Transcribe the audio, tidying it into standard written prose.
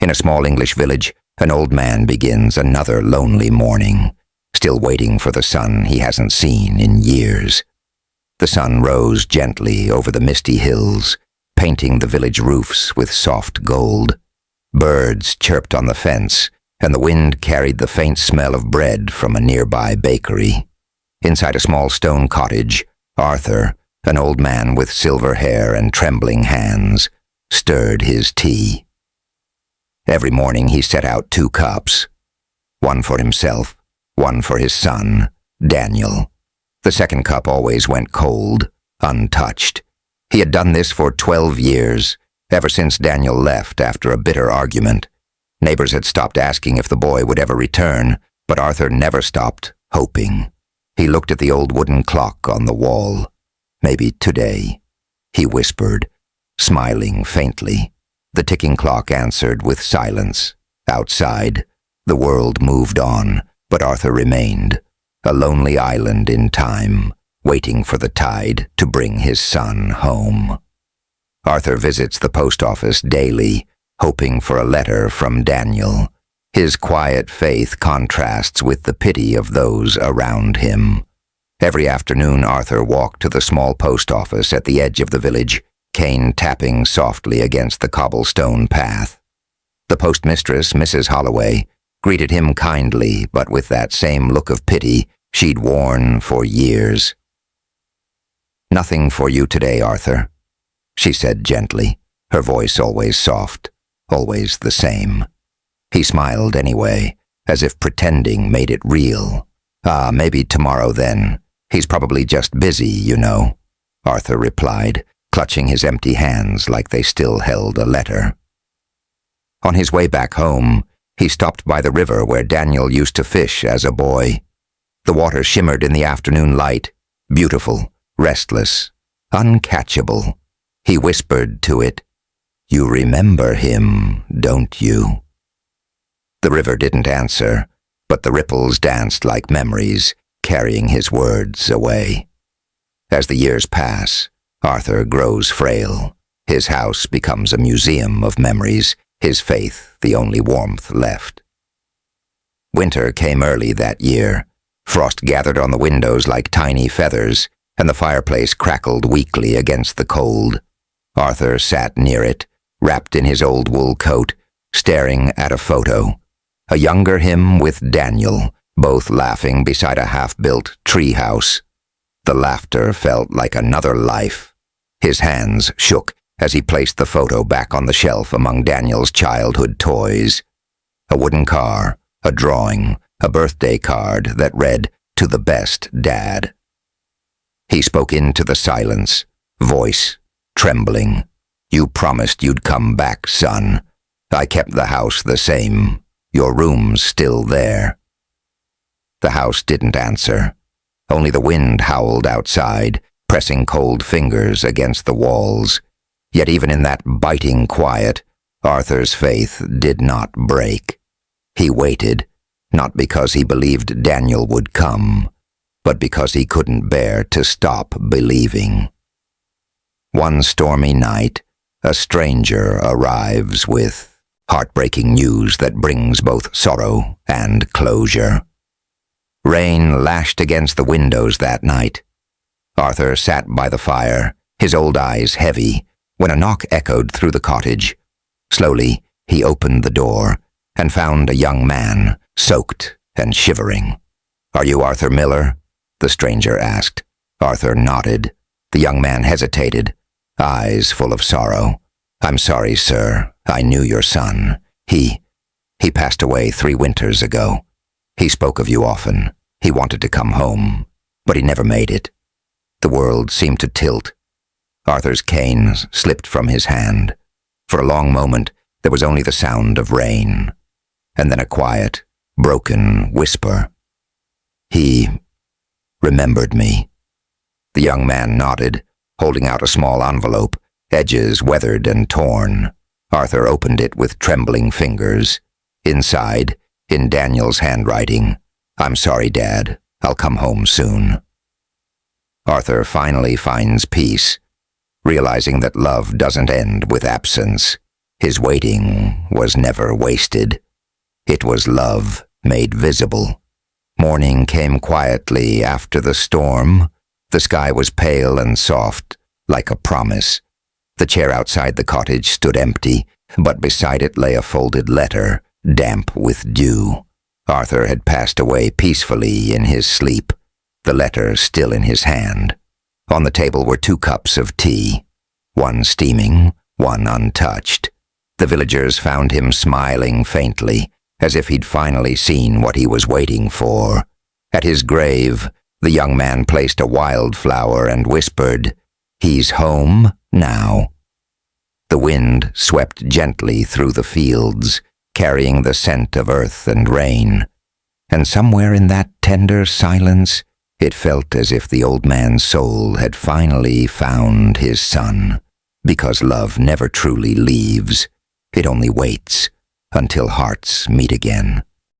In a small English village, an old man begins another lonely morning, still waiting for the sun he hasn't seen in years. The sun rose gently over the misty hills, painting the village roofs with soft gold. Birds chirped on the fence, and the wind carried the faint smell of bread from a nearby bakery. Inside a small stone cottage, Arthur, an old man with silver hair and trembling hands, stirred his tea. Every morning he set out 2 cups, one for himself, one for his son, Daniel. The second cup always went cold, untouched. He had done this for 12 years, ever since Daniel left after a bitter argument. Neighbors had stopped asking if the boy would ever return, but Arthur never stopped hoping. He looked at the old wooden clock on the wall. Maybe today, he whispered, smiling faintly. The ticking clock answered with silence. Outside, the world moved on, but Arthur remained, a lonely island in time, waiting for the tide to bring his son home. Arthur visits the post office daily, hoping for a letter from Daniel. His quiet faith contrasts with the pity of those around him. Every afternoon, Arthur walked to the small post office at the edge of the village, cane tapping softly against the cobblestone path. The postmistress, Mrs. Holloway, greeted him kindly, but with that same look of pity she'd worn for years. "Nothing for you today, Arthur," she said gently, her voice always soft, always the same. He smiled anyway, as if pretending made it real. Maybe tomorrow then. He's probably just busy, you know," Arthur replied, clutching his empty hands like they still held a letter. On his way back home, he stopped by the river where Daniel used to fish as a boy. The water shimmered in the afternoon light, beautiful, restless, uncatchable. He whispered to it, "You remember him, don't you?" The river didn't answer, but the ripples danced like memories, carrying his words away. As the years pass, Arthur grows frail. His house becomes a museum of memories, his faith the only warmth left. Winter came early that year. Frost gathered on the windows like tiny feathers, and the fireplace crackled weakly against the cold. Arthur sat near it, wrapped in his old wool coat, staring at a photo. A younger him with Daniel, both laughing beside a half-built treehouse. The laughter felt like another life. His hands shook as he placed the photo back on the shelf among Daniel's childhood toys. A wooden car, a drawing, a birthday card that read, "To the best, Dad." He spoke into the silence, voice trembling. "You promised you'd come back, son. I kept the house the same. Your room's still there." The house didn't answer. Only the wind howled outside, pressing cold fingers against the walls. Yet even in that biting quiet, Arthur's faith did not break. He waited, not because he believed Daniel would come, but because he couldn't bear to stop believing. One stormy night, a stranger arrives with heartbreaking news that brings both sorrow and closure. Rain lashed against the windows that night. Arthur sat by the fire, his old eyes heavy, when a knock echoed through the cottage. Slowly, he opened the door and found a young man, soaked and shivering. "Are you Arthur Miller?" the stranger asked. Arthur nodded. The young man hesitated, eyes full of sorrow. "I'm sorry, sir. I knew your son. He passed away 3 winters ago. He spoke of you often. He wanted to come home, but he never made it." The world seemed to tilt. Arthur's cane slipped from his hand. For a long moment, there was only the sound of rain, and then a quiet, broken whisper. "He remembered me." The young man nodded, holding out a small envelope, edges weathered and torn. Arthur opened it with trembling fingers. Inside, in Daniel's handwriting, "I'm sorry, Dad. I'll come home soon." Arthur finally finds peace, realizing that love doesn't end with absence. His waiting was never wasted. It was love made visible. Morning came quietly after the storm. The sky was pale and soft, like a promise. The chair outside the cottage stood empty, but beside it lay a folded letter, damp with dew. Arthur had passed away peacefully in his sleep, the letter still in his hand. On the table were 2 cups of tea, one steaming, one untouched. The villagers found him smiling faintly, as if he'd finally seen what he was waiting for. At his grave, the young man placed a wildflower and whispered, "He's home now." The wind swept gently through the fields, carrying the scent of earth and rain. And somewhere in that tender silence, it felt as if the old man's soul had finally found his son. Because love never truly leaves. It only waits until hearts meet again.